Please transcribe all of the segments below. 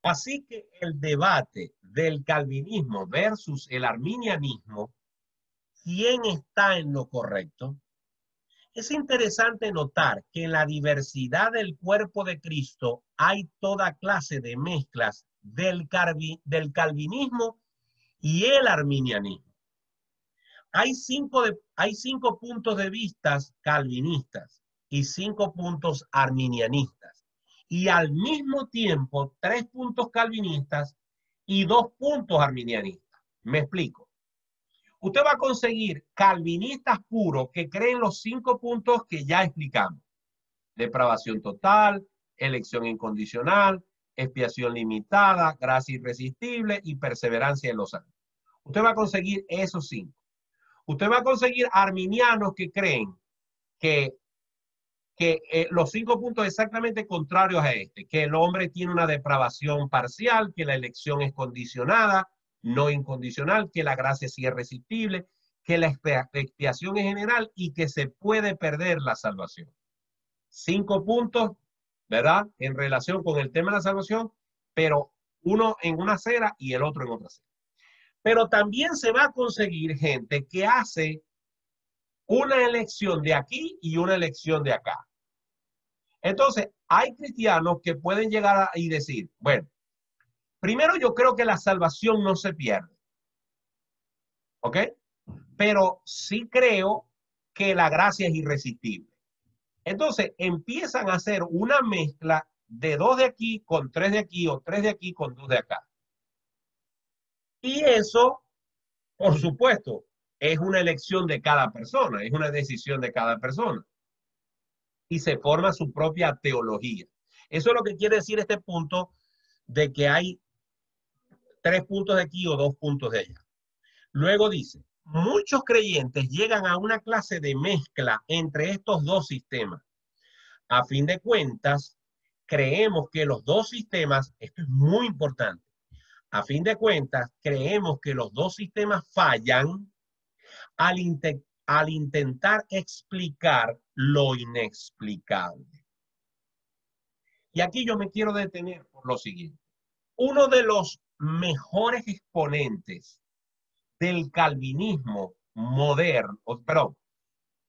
Así que el debate del calvinismo versus el arminianismo, ¿quién está en lo correcto? Es interesante notar que en la diversidad del cuerpo de Cristo hay toda clase de mezclas del calvinismo y el arminianismo. Hay cinco puntos de vista calvinistas y 5 puntos arminianistas. Y al mismo tiempo, 3 puntos calvinistas y 2 puntos arminianistas. Me explico. Usted va a conseguir calvinistas puros que creen los 5 puntos que ya explicamos. Depravación total, elección incondicional, expiación limitada, gracia irresistible y perseverancia en los santos. Usted va a conseguir esos 5. Usted va a conseguir arminianos que creen que los 5 puntos exactamente contrarios a este, que el hombre tiene una depravación parcial, que la elección es condicionada, no incondicional, que la gracia sí es irresistible, que la expiación es general y que se puede perder la salvación. 5 puntos, ¿verdad? En relación con el tema de la salvación, pero uno en una acera y el otro en otra acera. Pero también se va a conseguir gente que hace una elección de aquí y una elección de acá. Entonces, hay cristianos que pueden llegar y decir, bueno, primero yo creo que la salvación no se pierde, ¿ok? Pero sí creo que la gracia es irresistible. Entonces, empiezan a hacer una mezcla de 2 de aquí con 3 de aquí o 3 de aquí con 2 de acá. Y eso, por supuesto, es una elección de cada persona, es una decisión de cada persona. Y se forma su propia teología. Eso es lo que quiere decir este punto de que hay 3 puntos de aquí o 2 puntos de allá. Luego dice, muchos creyentes llegan a una clase de mezcla entre estos dos sistemas. A fin de cuentas, creemos que los dos sistemas, esto es muy importante, a fin de cuentas, creemos que los dos sistemas fallan al intentar explicar lo inexplicable. Y aquí yo me quiero detener por lo siguiente. Uno de los mejores exponentes del calvinismo moderno, perdón,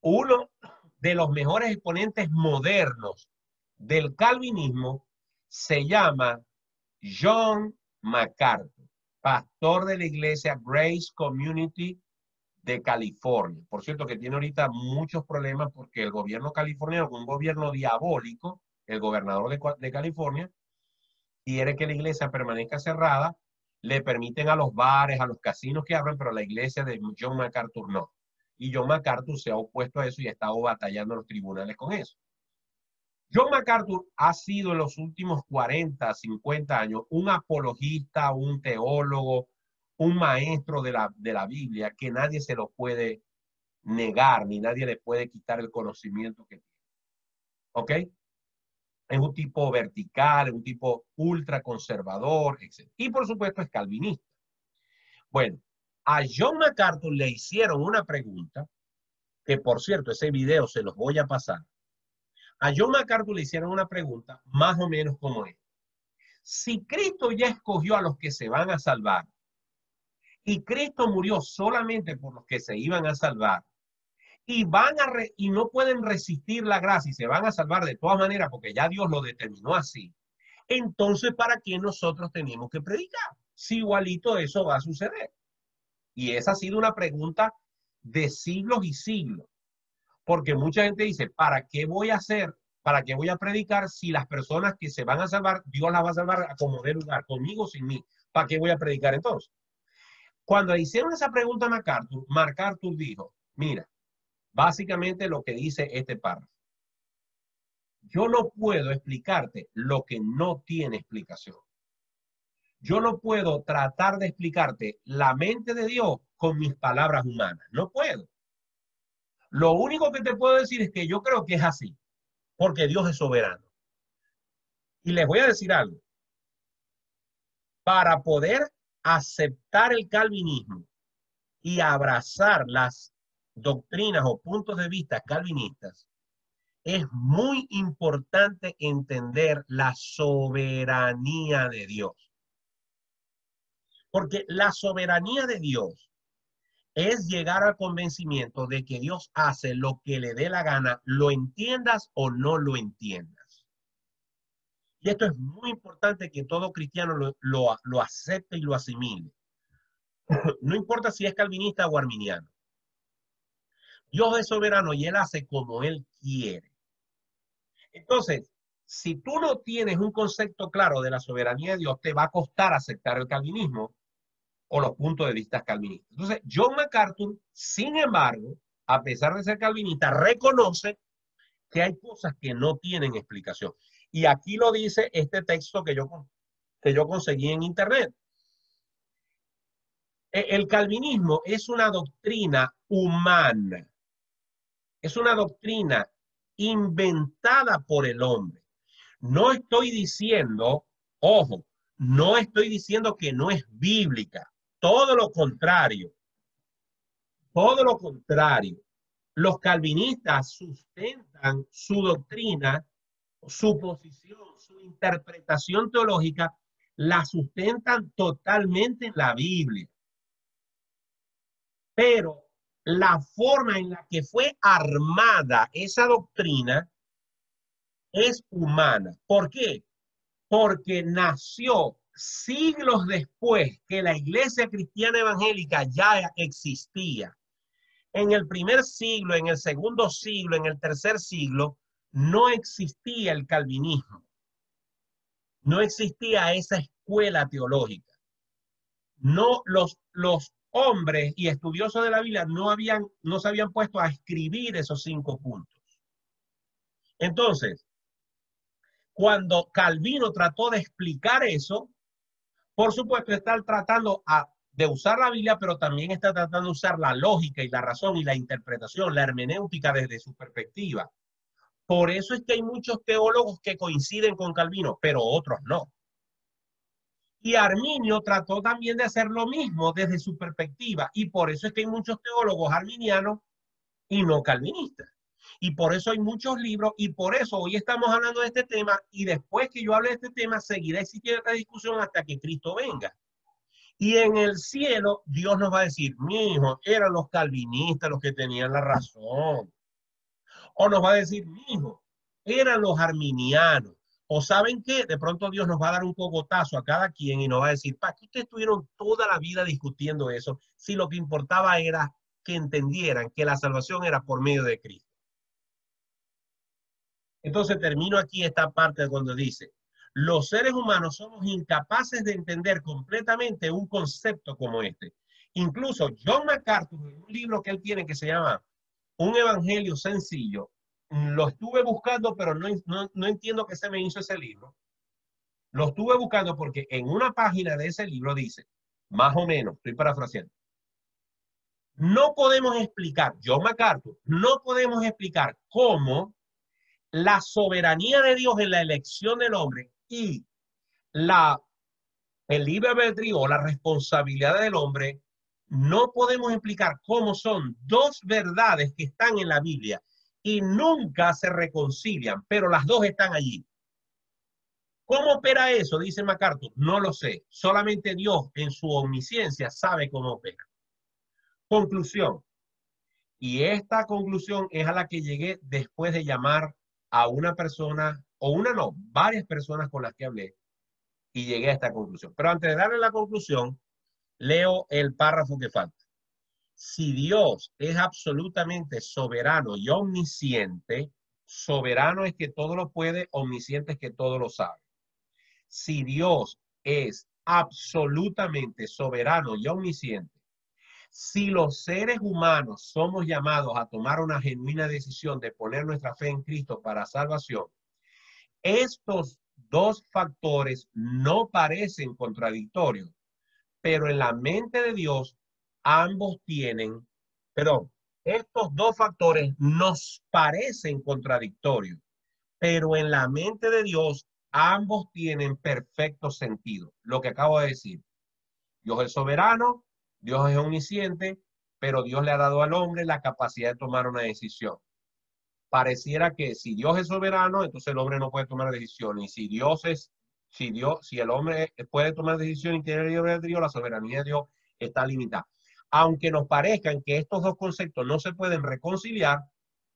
uno de los mejores exponentes modernos del calvinismo se llama John MacArthur, pastor de la iglesia Grace Community de California. Por cierto, que tiene ahorita muchos problemas porque el gobierno californiano, un gobierno diabólico, el gobernador de California, quiere que la iglesia permanezca cerrada, le permiten a los bares, a los casinos que abran, pero la iglesia de John MacArthur no. Y John MacArthur se ha opuesto a eso y ha estado batallando en los tribunales con eso. John MacArthur ha sido en los últimos 40, 50 años un apologista, un teólogo, un maestro de la Biblia que nadie se lo puede negar, ni nadie le puede quitar el conocimiento que tiene. ¿Ok? Es un tipo vertical, es un tipo ultra conservador, etc. Y por supuesto es calvinista. Bueno, a John MacArthur le hicieron una pregunta, que por cierto, ese video se los voy a pasar. A John MacArthur le hicieron una pregunta más o menos como esta. Si Cristo ya escogió a los que se van a salvar y Cristo murió solamente por los que se iban a salvar y y no pueden resistir la gracia y se van a salvar de todas maneras porque ya Dios lo determinó así, entonces ¿para qué nosotros tenemos que predicar? Si igualito eso va a suceder. Y esa ha sido una pregunta de siglos y siglos, porque mucha gente dice, ¿para qué voy a hacer? ¿Para qué voy a predicar si las personas que se van a salvar, Dios las va a salvar a como dé lugar, conmigo o sin mí? ¿Para qué voy a predicar entonces? Cuando le hicieron esa pregunta a MacArthur dijo, mira, básicamente lo que dice este párrafo. Yo no puedo explicarte lo que no tiene explicación. Yo no puedo tratar de explicarte la mente de Dios con mis palabras humanas. No puedo. Lo único que te puedo decir es que yo creo que es así, porque Dios es soberano. Y les voy a decir algo. Para poder aceptar el calvinismo y abrazar las doctrinas o puntos de vista calvinistas, es muy importante entender la soberanía de Dios. Porque la soberanía de Dios es llegar al convencimiento de que Dios hace lo que le dé la gana, lo entiendas o no lo entiendas. Y esto es muy importante que todo cristiano lo acepte y lo asimile. No importa si es calvinista o arminiano. Dios es soberano y Él hace como Él quiere. Entonces, si tú no tienes un concepto claro de la soberanía de Dios, te va a costar aceptar el calvinismo o los puntos de vista calvinistas. Entonces, John MacArthur, sin embargo, a pesar de ser calvinista, reconoce que hay cosas que no tienen explicación. Y aquí lo dice este texto que yo conseguí en internet. El calvinismo es una doctrina humana. Es una doctrina inventada por el hombre. No estoy diciendo, ojo, no estoy diciendo que no es bíblica. Todo lo contrario. Todo lo contrario. Los calvinistas sustentan su doctrina, su posición, su interpretación teológica, la sustentan totalmente en la Biblia. Pero la forma en la que fue armada esa doctrina es humana. ¿Por qué? Porque nació siglos después que la iglesia cristiana evangélica ya existía. En el primer siglo, en el segundo siglo, en el tercer siglo, no existía el calvinismo. No existía esa escuela teológica. No, los hombres y estudiosos de la Biblia no se habían puesto a escribir esos 5 puntos. Entonces, cuando Calvino trató de explicar eso, por supuesto está tratando de usar la Biblia, pero también está tratando de usar la lógica y la razón y la interpretación, la hermenéutica desde su perspectiva. Por eso es que hay muchos teólogos que coinciden con Calvino, pero otros no. Y Arminio trató también de hacer lo mismo desde su perspectiva, y por eso es que hay muchos teólogos arminianos y no calvinistas. Y por eso hay muchos libros, y por eso hoy estamos hablando de este tema, y después que yo hable de este tema, seguirá existiendo esta discusión hasta que Cristo venga. Y en el cielo, Dios nos va a decir, mi hijo, eran los calvinistas los que tenían la razón. O nos va a decir, mi hijo, eran los arminianos. O saben qué, de pronto Dios nos va a dar un cogotazo a cada quien y nos va a decir, ¿para qué ustedes estuvieron toda la vida discutiendo eso? Si lo que importaba era que entendieran que la salvación era por medio de Cristo. Entonces termino aquí esta parte cuando dice, los seres humanos somos incapaces de entender completamente un concepto como este. Incluso John MacArthur, en un libro que él tiene que se llama Un Evangelio Sencillo, lo estuve buscando, pero no entiendo qué se me hizo ese libro. Lo estuve buscando porque en una página de ese libro dice, más o menos, estoy parafraseando, no podemos explicar, John MacArthur, no podemos explicar cómo la soberanía de Dios en la elección del hombre y el libre albedrío, la responsabilidad del hombre, no podemos explicar cómo son dos verdades que están en la Biblia y nunca se reconcilian, pero las dos están allí. ¿Cómo opera eso? Dice MacArthur. No lo sé. Solamente Dios en su omnisciencia sabe cómo opera. Conclusión. Y esta conclusión es a la que llegué después de llamar a una persona, o una no, varias personas con las que hablé, y llegué a esta conclusión. Pero antes de darle la conclusión, leo el párrafo que falta. Si Dios es absolutamente soberano y omnisciente, soberano es que todo lo puede, omnisciente es que todo lo sabe. Si Dios es absolutamente soberano y omnisciente, si los seres humanos somos llamados a tomar una genuina decisión de poner nuestra fe en Cristo para salvación, estos dos factores no parecen contradictorios, pero en la mente de Dios ambos tienen, perdón, estos dos factores nos parecen contradictorios, pero en la mente de Dios ambos tienen perfecto sentido. Lo que acabo de decir, Dios es soberano, Dios es omnisciente, pero Dios le ha dado al hombre la capacidad de tomar una decisión. Pareciera que si Dios es soberano, entonces el hombre no puede tomar decisiones. Y si Dios es Si el hombre puede tomar decisión y tiene libre albedrío, la soberanía de Dios está limitada. Aunque nos parezcan que estos dos conceptos no se pueden reconciliar,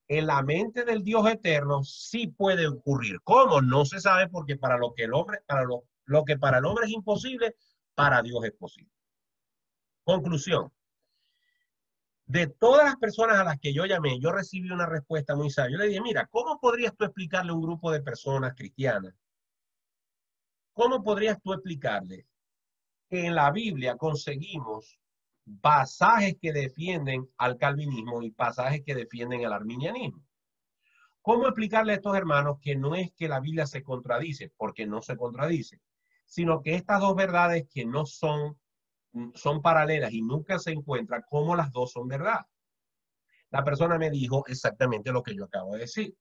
en la mente del Dios eterno sí puede ocurrir. ¿Cómo? No se sabe, porque para lo que el hombre, para lo que para el hombre es imposible, para Dios es posible. Conclusión. De todas las personas a las que yo llamé, yo recibí una respuesta muy sabia. Yo le dije, mira, ¿cómo podrías tú explicarle a un grupo de personas cristianas? ¿Cómo podrías tú explicarle que en la Biblia conseguimos pasajes que defienden al calvinismo y pasajes que defienden al arminianismo? ¿Cómo explicarle a estos hermanos que no es que la Biblia se contradice, porque no se contradice, sino que estas dos verdades que no son paralelas y nunca se encuentran, como las dos son verdad? La persona me dijo exactamente lo que yo acabo de decir.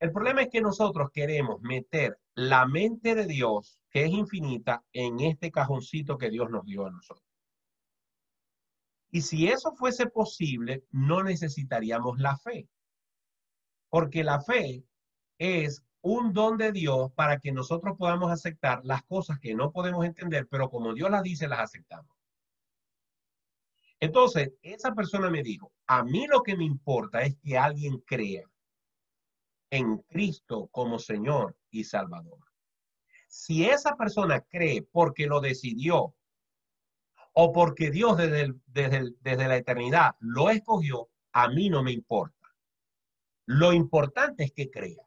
El problema es que nosotros queremos meter la mente de Dios, que es infinita, en este cajoncito que Dios nos dio a nosotros. Y si eso fuese posible, no necesitaríamos la fe, porque la fe es un don de Dios para que nosotros podamos aceptar las cosas que no podemos entender, pero como Dios las dice, las aceptamos. Entonces, esa persona me dijo, a mí lo que me importa es que alguien crea en Cristo como Señor y Salvador. Si esa persona cree porque lo decidió o porque Dios desde la eternidad lo escogió, a mí no me importa. Lo importante es que crea.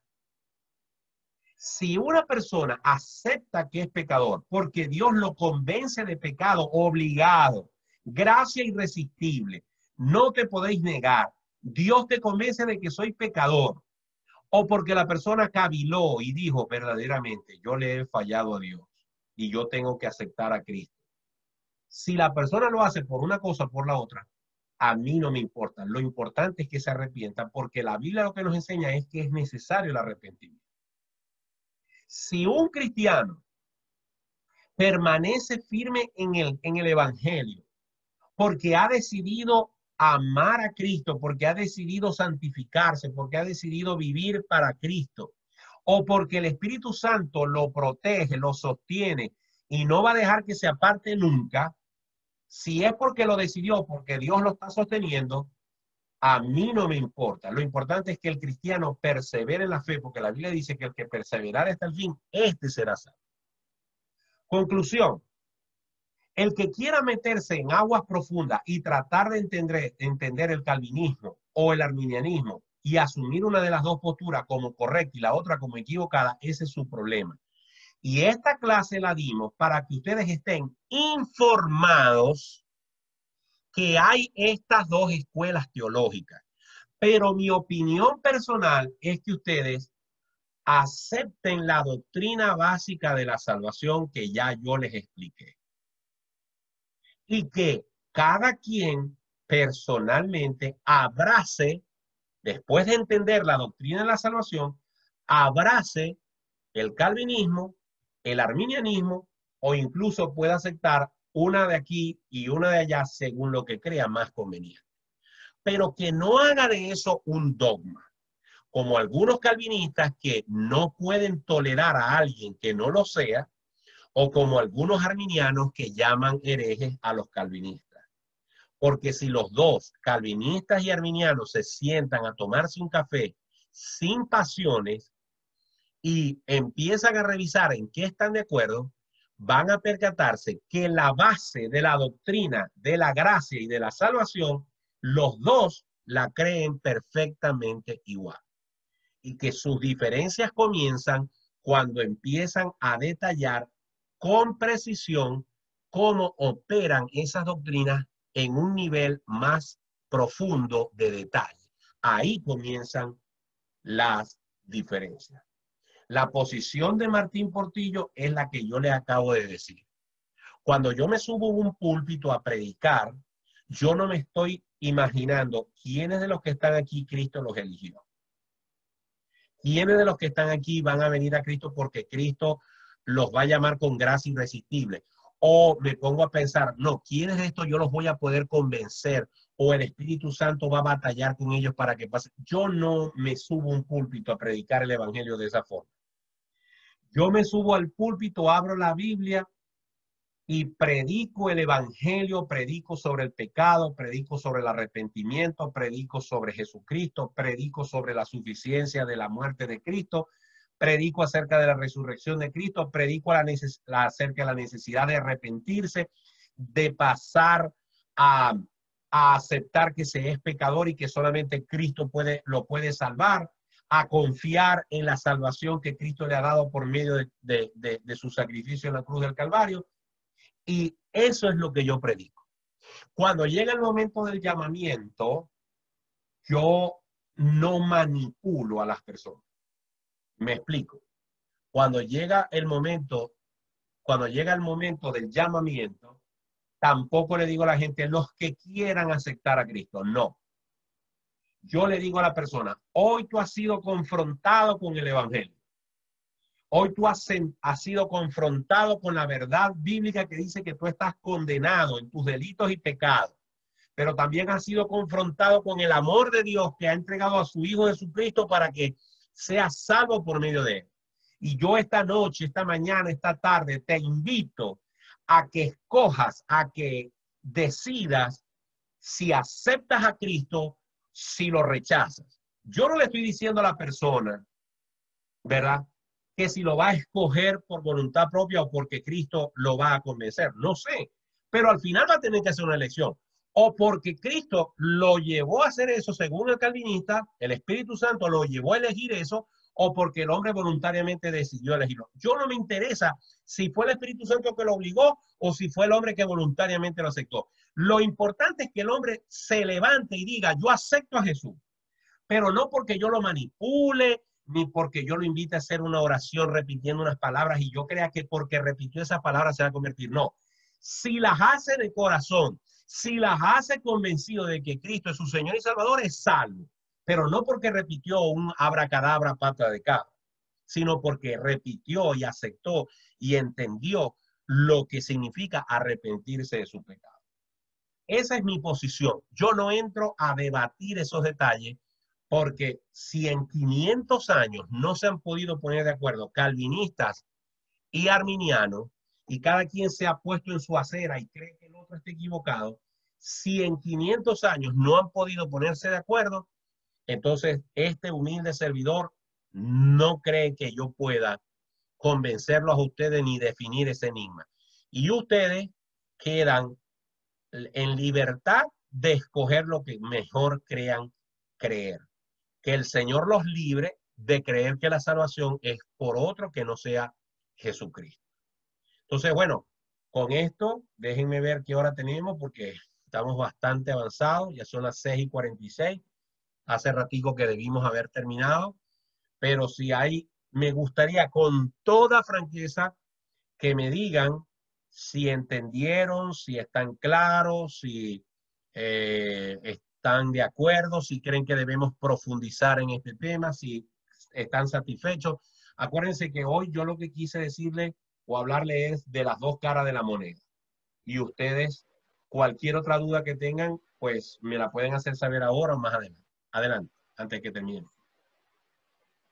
Si una persona acepta que es pecador porque Dios lo convence de pecado obligado, gracia irresistible, no te podéis negar, Dios te convence de que soy pecador, o porque la persona caviló y dijo verdaderamente, yo le he fallado a Dios y yo tengo que aceptar a Cristo. Si la persona lo hace por una cosa o por la otra, a mí no me importa. Lo importante es que se arrepienta, porque la Biblia lo que nos enseña es que es necesario el arrepentimiento. Si un cristiano permanece firme en el evangelio, porque ha decidido amar a Cristo, porque ha decidido santificarse, porque ha decidido vivir para Cristo, o porque el Espíritu Santo lo protege, lo sostiene y no va a dejar que se aparte nunca, si es porque lo decidió, porque Dios lo está sosteniendo, a mí no me importa. Lo importante es que el cristiano persevere en la fe, porque la Biblia dice que el que perseverare hasta el fin, este será salvo. Conclusión. El que quiera meterse en aguas profundas y tratar de entender el calvinismo o el arminianismo y asumir una de las dos posturas como correcta y la otra como equivocada, ese es su problema. Y esta clase la dimos para que ustedes estén informados que hay estas dos escuelas teológicas. Pero mi opinión personal es que ustedes acepten la doctrina básica de la salvación que ya yo les expliqué. Y que cada quien personalmente abrace, después de entender la doctrina de la salvación, abrace el calvinismo, el arminianismo, o incluso pueda aceptar una de aquí y una de allá según lo que crea más conveniente. Pero que no haga de eso un dogma, como algunos calvinistas que no pueden tolerar a alguien que no lo sea, o como algunos arminianos que llaman herejes a los calvinistas. Porque si los dos, calvinistas y arminianos, se sientan a tomarse un café sin pasiones y empiezan a revisar en qué están de acuerdo, van a percatarse que la base de la doctrina de la gracia y de la salvación, los dos la creen perfectamente igual. Y que sus diferencias comienzan cuando empiezan a detallar con precisión cómo operan esas doctrinas en un nivel más profundo de detalle. Ahí comienzan las diferencias. La posición de Martín Portillo es la que yo le acabo de decir. Cuando yo me subo a un púlpito a predicar, yo no me estoy imaginando quiénes de los que están aquí Cristo los eligió. ¿Quiénes de los que están aquí van a venir a Cristo porque Cristo los va a llamar con gracia irresistible? O me pongo a pensar, no, ¿quiénes de estos yo los voy a poder convencer? O el Espíritu Santo va a batallar con ellos para que pase. Yo no me subo a un púlpito a predicar el evangelio de esa forma. Yo me subo al púlpito, abro la Biblia y predico el evangelio, predico sobre el pecado, predico sobre el arrepentimiento, predico sobre Jesucristo, predico sobre la suficiencia de la muerte de Cristo, predico acerca de la resurrección de Cristo, predico acerca de la necesidad de arrepentirse, de pasar a, a aceptar que se es pecador y que solamente Cristo lo puede salvar, a confiar en la salvación que Cristo le ha dado por medio de su sacrificio en la cruz del Calvario. Y eso es lo que yo predico. Cuando llega el momento del llamamiento, yo no manipulo a las personas. Me explico. Cuando llega el momento del llamamiento, tampoco le digo a la gente, los que quieran aceptar a Cristo. No. Yo le digo a la persona, hoy tú has sido confrontado con el evangelio. Hoy tú has sido confrontado con la verdad bíblica que dice que tú estás condenado en tus delitos y pecados, pero también has sido confrontado con el amor de Dios que ha entregado a su Hijo Jesucristo para que seas salvo por medio de él. Y yo esta noche, esta mañana, esta tarde, te invito a que escojas, a que decidas si aceptas a Cristo, si lo rechazas. Yo no le estoy diciendo a la persona, ¿verdad?, que si lo va a escoger por voluntad propia o porque Cristo lo va a convencer. No sé, pero al final va a tener que hacer una elección. O porque Cristo lo llevó a hacer eso, según el calvinista, el Espíritu Santo lo llevó a elegir eso, o porque el hombre voluntariamente decidió elegirlo. Yo no me interesa si fue el Espíritu Santo que lo obligó o si fue el hombre que voluntariamente lo aceptó. Lo importante es que el hombre se levante y diga, yo acepto a Jesús, pero no porque yo lo manipule, ni porque yo lo invite a hacer una oración repitiendo unas palabras y yo crea que porque repitió esas palabras se va a convertir. No. Si las hace de corazón, si las hace convencido de que Cristo es su Señor y Salvador, es salvo. Pero no porque repitió un abracadabra pata de cabra, sino porque repitió y aceptó y entendió lo que significa arrepentirse de su pecado. Esa es mi posición. Yo no entro a debatir esos detalles porque si en 500 años no se han podido poner de acuerdo calvinistas y arminianos y cada quien se ha puesto en su acera y cree que el otro está equivocado, si en 500 años no han podido ponerse de acuerdo, entonces este humilde servidor no cree que yo pueda convencerlos a ustedes ni definir ese enigma. Y ustedes quedan en libertad de escoger lo que mejor crean creer. Que el Señor los libre de creer que la salvación es por otro que no sea Jesucristo. Entonces, bueno, con esto, déjenme ver qué hora tenemos porque estamos bastante avanzados, ya son las 6:46. Hace ratico que debimos haber terminado, pero si hay, me gustaría con toda franqueza que me digan si entendieron, si están claros, si están de acuerdo, si creen que debemos profundizar en este tema, si están satisfechos. Acuérdense que hoy yo lo que quise decirle o hablarle es de las dos caras de la moneda. Y ustedes, cualquier otra duda que tengan, pues me la pueden hacer saber ahora o más adelante. Adelante, antes de que termine.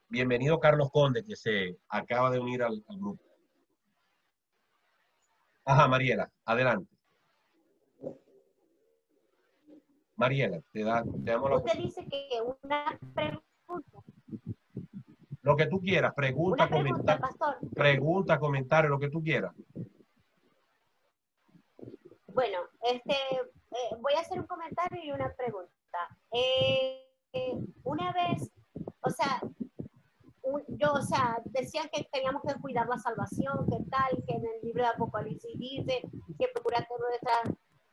Bienvenido Carlos Conde, que se acaba de unir al grupo. Ajá, Mariela, adelante. Mariela, te damos la Usted dice que una pregunta. Lo que tú quieras, pregunta, comentario, pastor. pregunta, comentario, lo que tú quieras. Bueno, voy a hacer un comentario y una pregunta. Una vez, o sea, decían que teníamos que cuidar la salvación, que tal, que en el libro de Apocalipsis dice que procura que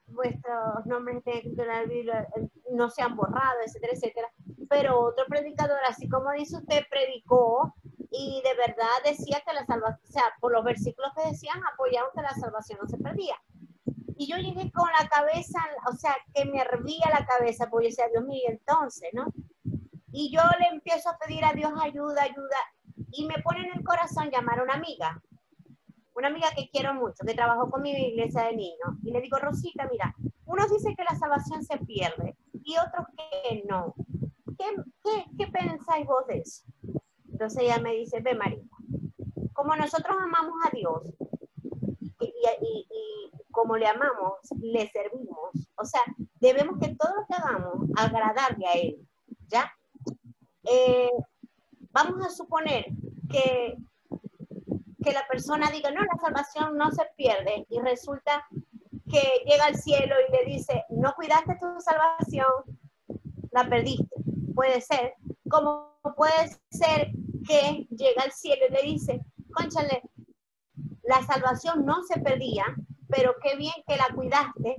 vuestros nombres estén escritos en la Biblia, no sean borrados, etcétera, etcétera. Pero otro predicador, así como dice usted, predicó y de verdad decía que la salvación, o sea, por los versículos que decían, apoyaban que la salvación no se perdía. Y yo llegué con la cabeza, o sea, que me hervía la cabeza, porque yo decía, Dios mío, entonces, ¿no? Y yo le empiezo a pedir a Dios ayuda, ayuda, y me pone en el corazón llamar a una amiga que quiero mucho, que trabajó con mi iglesia de niños, y le digo, Rosita, mira, unos dicen que la salvación se pierde, y otros que no. ¿Qué pensáis vos de eso? Entonces ella me dice, ve María, como nosotros amamos a Dios y como le amamos, le servimos. O sea, debemos que todo lo que hagamos agradarle a Él, ¿ya? Vamos a suponer que la persona diga, no, la salvación no se pierde, y resulta que llega al cielo y le dice, no cuidaste tu salvación, la perdiste. Puede ser, como puede ser que llega al cielo y le dice, cónchale, la salvación no se perdía, pero qué bien que la cuidaste,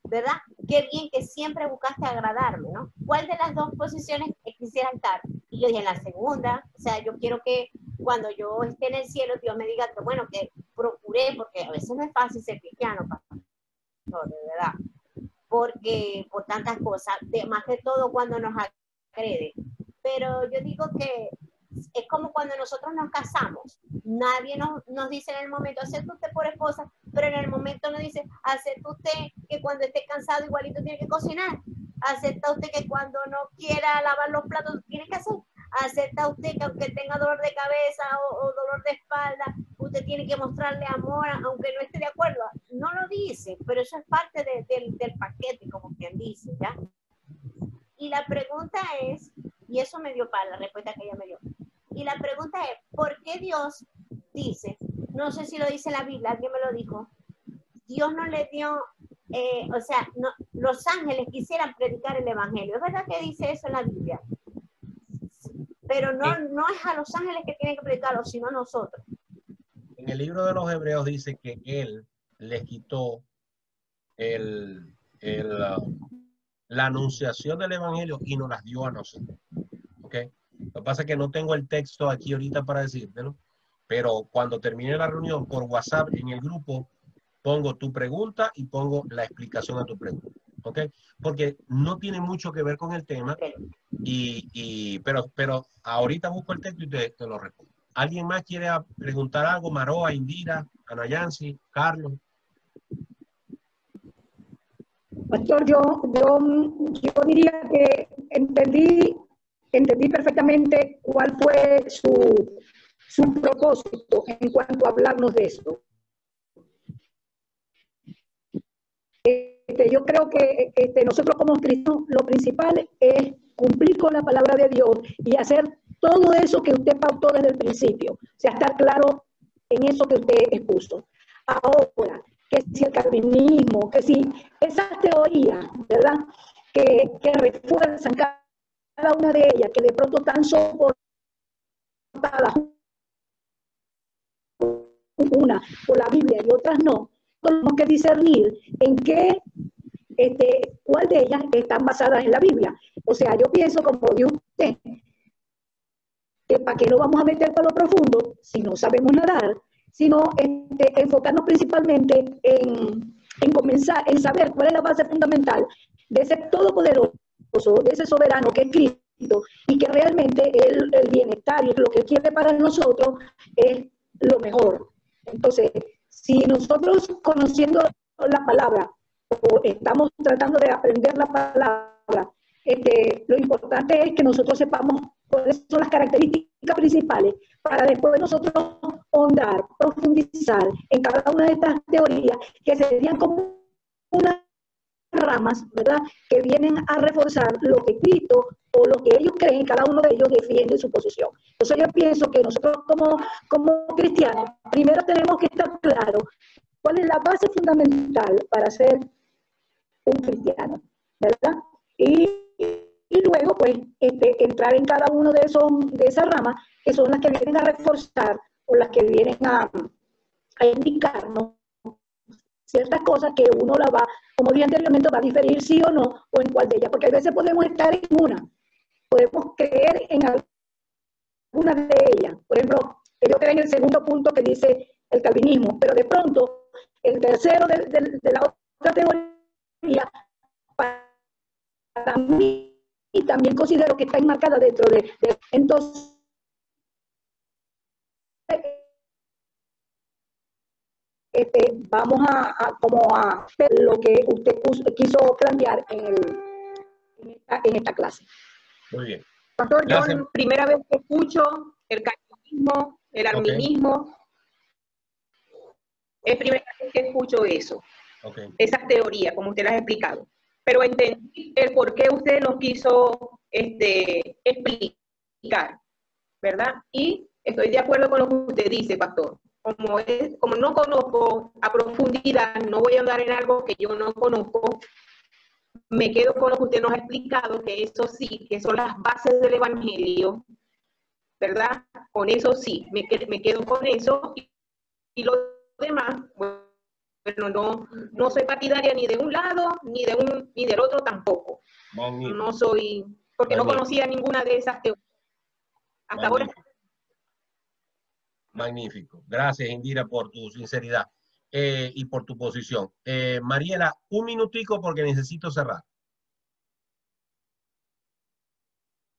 ¿verdad? Qué bien que siempre buscaste agradarme, ¿no? ¿Cuál de las dos posiciones quisiera estar? Y yo dije, en la segunda, o sea, yo quiero que cuando yo esté en el cielo, Dios me diga que, bueno, que procuré, porque a veces no es fácil ser cristiano, pastor, de verdad, porque por tantas cosas, más que todo cuando nos agrede. Pero yo digo que es como cuando nosotros nos casamos. Nadie nos dice en el momento, acepta usted por esposa, pero en el momento nos dice, acepta usted que cuando esté cansado igualito tiene que cocinar. Acepta usted que cuando no quiera lavar los platos tiene que hacer. Acepta usted que aunque tenga dolor de cabeza o dolor de espalda, usted tiene que mostrarle amor aunque no esté de acuerdo. No lo dice, pero eso es parte del paquete, como quien dice, ¿ya? Y la pregunta es, y eso me dio para la respuesta que ella me dio, y la pregunta es, ¿por qué Dios dice, no sé si lo dice la Biblia, alguien me lo dijo, Dios no le dio, o sea, no, los ángeles quisieran predicar el evangelio? ¿Es verdad que dice eso en la Biblia? Pero no es a los ángeles que tienen que predicarlo, sino a nosotros. En el libro de los Hebreos dice que Él les quitó la anunciación del evangelio y nos las dio a nosotros. ¿Ok? Lo que pasa es que no tengo el texto aquí ahorita para decírtelo, pero cuando termine la reunión por WhatsApp en el grupo, pongo tu pregunta y pongo la explicación a tu pregunta. ¿Ok? Porque no tiene mucho que ver con el tema, pero ahorita busco el texto y te lo respondo. ¿Alguien más quiere preguntar algo? Maroa, Indira, Anayansi, Carlos. Pastor, yo diría que entendí perfectamente cuál fue su propósito en cuanto a hablarnos de esto. Yo creo que nosotros como cristianos lo principal es cumplir con la palabra de Dios y hacer todo eso que usted pautó desde el principio. O sea, estar claro en eso que usted expuso. Ahora, que si el calvinismo, que si esas teorías, ¿verdad? Que refuerzan cada una de ellas, que de pronto están soportadas una por la Biblia y otras no, tenemos que discernir en qué, cuál de ellas están basadas en la Biblia. O sea, yo pienso, como dijo usted, que para qué nos vamos a meter para lo profundo si no sabemos nadar, sino enfocarnos principalmente en comenzar, en saber cuál es la base fundamental de ese todopoderoso, de ese soberano que es Cristo, y que realmente el bienestar y lo que quiere para nosotros es lo mejor. Entonces, si nosotros conociendo la palabra o estamos tratando de aprender la palabra, lo importante es que nosotros sepamos cuáles son las características principales para después nosotros ahondar, profundizar en cada una de estas teorías que serían como unas ramas, ¿verdad?, que vienen a reforzar lo que Cristo o lo que ellos creen, cada uno de ellos defiende su posición. Entonces yo pienso que nosotros como cristianos, primero tenemos que estar claros cuál es la base fundamental para ser un cristiano, ¿verdad? Y luego, pues, entrar en cada uno de esas ramas, que son las que vienen a reforzar o las que vienen a indicarnos ciertas cosas que uno la va, como dije anteriormente, va a diferir sí o no, o en cuál de ellas, porque a veces podemos estar en una, podemos creer en alguna de ellas. Por ejemplo, yo creo en el segundo punto que dice el calvinismo, pero de pronto, el tercero de la otra teoría, para mí, y también considero que está enmarcada dentro de entonces, vamos a hacer lo que usted quiso plantear en esta clase. Muy bien. Pastor, Gracias. yo primera vez que escucho el calvinismo, El arminiismo, es primera vez que escucho eso, esas teorías, como usted las ha explicado. Pero entendí el por qué usted nos quiso explicar, ¿verdad? Y estoy de acuerdo con lo que usted dice, pastor. Como no conozco a profundidad, no voy a andar en algo que yo no conozco, me quedo con lo que usted nos ha explicado, que eso sí, que son las bases del evangelio, ¿verdad? Con eso sí, me quedo con eso, y lo demás, bueno, no soy partidaria ni de un lado, ni del otro tampoco. Magnífico. No soy, porque no conocía ninguna de esas teorías. Hasta ahora. Magnífico. Gracias, Indira, por tu sinceridad y por tu posición. Mariela, un minutico porque necesito cerrar.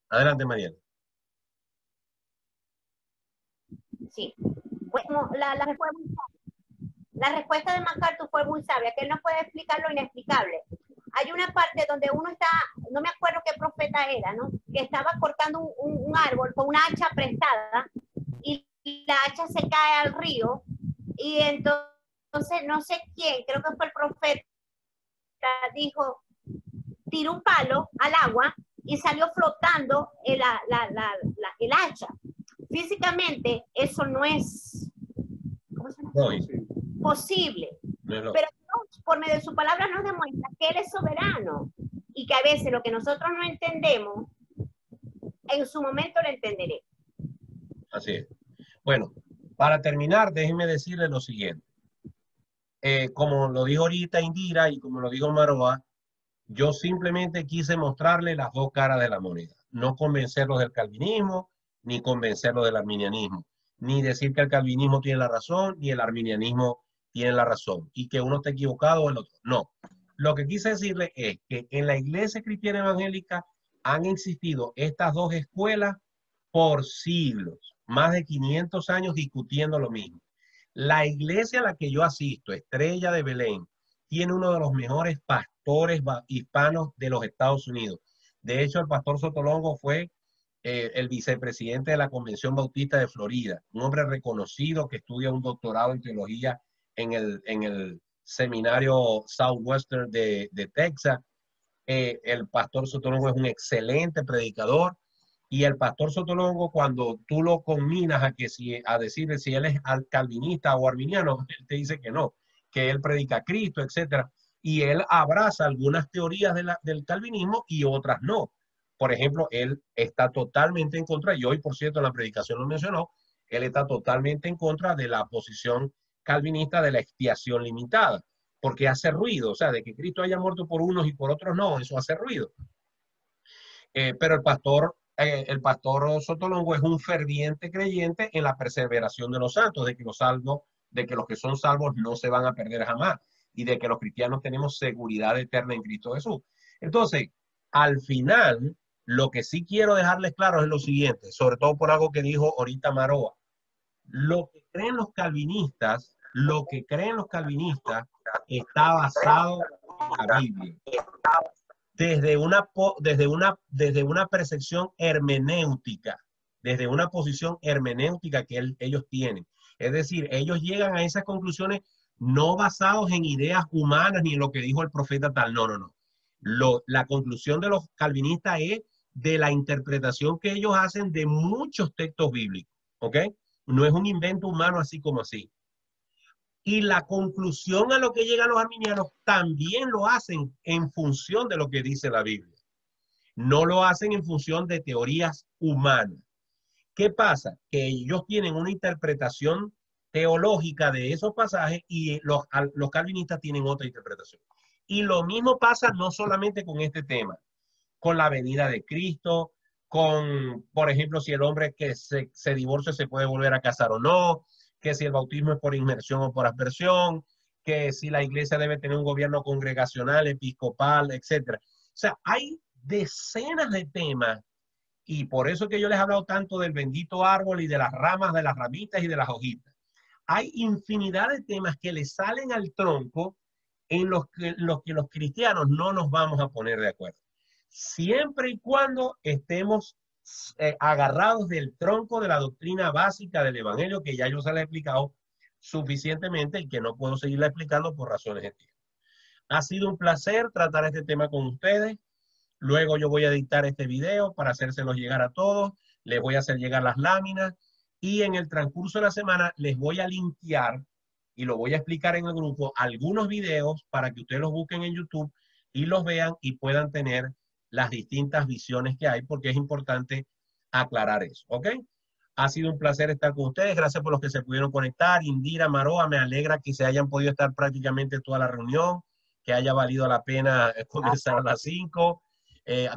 Adelante, Mariela. Sí. Bueno, la respuesta de MacArthur fue muy sabia, que él no puede explicar lo inexplicable. Hay una parte donde uno está, no me acuerdo qué profeta era, ¿no? Que estaba cortando un árbol con una hacha prestada y la hacha se cae al río y entonces no sé quién, creo que fue el profeta, dijo, tiró un palo al agua y salió flotando el hacha. Físicamente eso no es posible, pero Dios, por medio de su palabra, nos demuestra que Él es soberano y que a veces lo que nosotros no entendemos, en su momento lo entenderé. Así es. Bueno, para terminar, déjenme decirle lo siguiente. Como lo dijo ahorita Indira y como lo dijo Maroa, yo simplemente quise mostrarle las dos caras de la moneda. No convencerlos del calvinismo, ni convencerlos del arminianismo. Ni decir que el calvinismo tiene la razón, ni el arminianismo tiene la razón. Y que uno esté equivocado o el otro. No. Lo que quise decirle es que en la Iglesia Cristiana Evangélica han existido estas dos escuelas por siglos. Más de 500 años discutiendo lo mismo. La iglesia a la que yo asisto, Estrella de Belén, tiene uno de los mejores pastores hispanos de los Estados Unidos. De hecho, el pastor Sotolongo fue el vicepresidente de la Convención Bautista de Florida, un hombre reconocido que estudia un doctorado en teología en el seminario Southwestern de Texas. El pastor Sotolongo es un excelente predicador. Y el pastor Sotolongo, cuando tú lo combinas a decirle si él es calvinista o arminiano, él te dice que no, que él predica a Cristo, etc. Y él abraza algunas teorías del calvinismo y otras no. Por ejemplo, él está totalmente en contra, y hoy, por cierto, en la predicación lo mencionó, él está totalmente en contra de la posición calvinista de la expiación limitada, porque hace ruido, o sea, de que Cristo haya muerto por unos y por otros no, eso hace ruido. Pero el pastor Sotolongo es un ferviente creyente en la perseveración de los santos, de que los que son salvos no se van a perder jamás y de que los cristianos tenemos seguridad eterna en Cristo Jesús. Entonces, al final, lo que sí quiero dejarles claro es lo siguiente, sobre todo por algo que dijo ahorita Maroa. Lo que creen los calvinistas está basado en la Biblia. Desde una percepción hermenéutica, desde una posición hermenéutica que ellos tienen. Es decir, ellos llegan a esas conclusiones no basados en ideas humanas ni en lo que dijo el profeta tal, no. La conclusión de los calvinistas es de la interpretación que ellos hacen de muchos textos bíblicos, ¿ok? No es un invento humano así como así. Y la conclusión a lo que llegan los arminianos también lo hacen en función de lo que dice la Biblia. No lo hacen en función de teorías humanas. ¿Qué pasa? Que ellos tienen una interpretación teológica de esos pasajes y los calvinistas tienen otra interpretación. Y lo mismo pasa no solamente con este tema, con la venida de Cristo, con, por ejemplo, si el hombre que se divorcia se puede volver a casar o no, que si el bautismo es por inmersión o por aspersión, que si la iglesia debe tener un gobierno congregacional, episcopal, etc. O sea, hay decenas de temas y por eso es que yo les he hablado tanto del bendito árbol y de las ramas, de las ramitas y de las hojitas. Hay infinidad de temas que le salen al tronco en los que los cristianos no nos vamos a poner de acuerdo. Siempre y cuando estemos agarrados del tronco de la doctrina básica del Evangelio, que ya yo se la he explicado suficientemente y que no puedo seguirla explicando por razones de tiempo. Ha sido un placer tratar este tema con ustedes. Luego yo voy a editar este video para hacérselos llegar a todos. Les voy a hacer llegar las láminas y en el transcurso de la semana les voy a linkear y lo voy a explicar en el grupo algunos videos para que ustedes los busquen en YouTube y los vean y puedan tener las distintas visiones que hay, porque es importante aclarar eso, ¿ok? Ha sido un placer estar con ustedes. Gracias por los que se pudieron conectar. Indira, Maroa, me alegra que se hayan podido estar prácticamente toda la reunión, que haya valido la pena comenzar a las 5.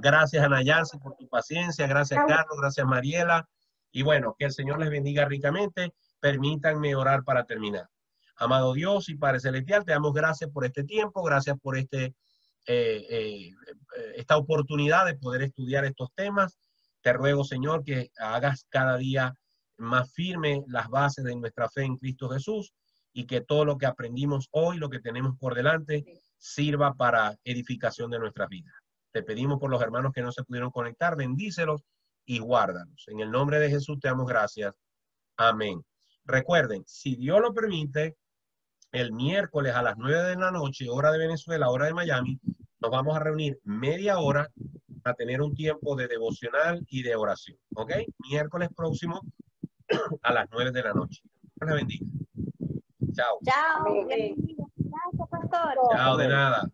Gracias a Nayansi por tu paciencia. Gracias, Carlos. Gracias, Mariela. Y bueno, que el Señor les bendiga ricamente. Permítanme orar para terminar. Amado Dios y Padre Celestial, te damos gracias por este tiempo. Gracias por esta oportunidad de poder estudiar estos temas. Te ruego, Señor, que hagas cada día más firme las bases de nuestra fe en Cristo Jesús y que todo lo que aprendimos hoy, lo que tenemos por delante, sirva para edificación de nuestras vidas. Te pedimos por los hermanos que no se pudieron conectar, bendícelos y guárdalos. En el nombre de Jesús te damos gracias. Amén. Recuerden, si Dios lo permite, el miércoles a las 9 de la noche, hora de Venezuela, hora de Miami, nos vamos a reunir media hora a tener un tiempo de devocional y de oración. ¿Ok? Miércoles próximo a las 9 de la noche. Dios les bendiga. Chao. Chao. Amén. Gracias, pastor. Chao, de nada.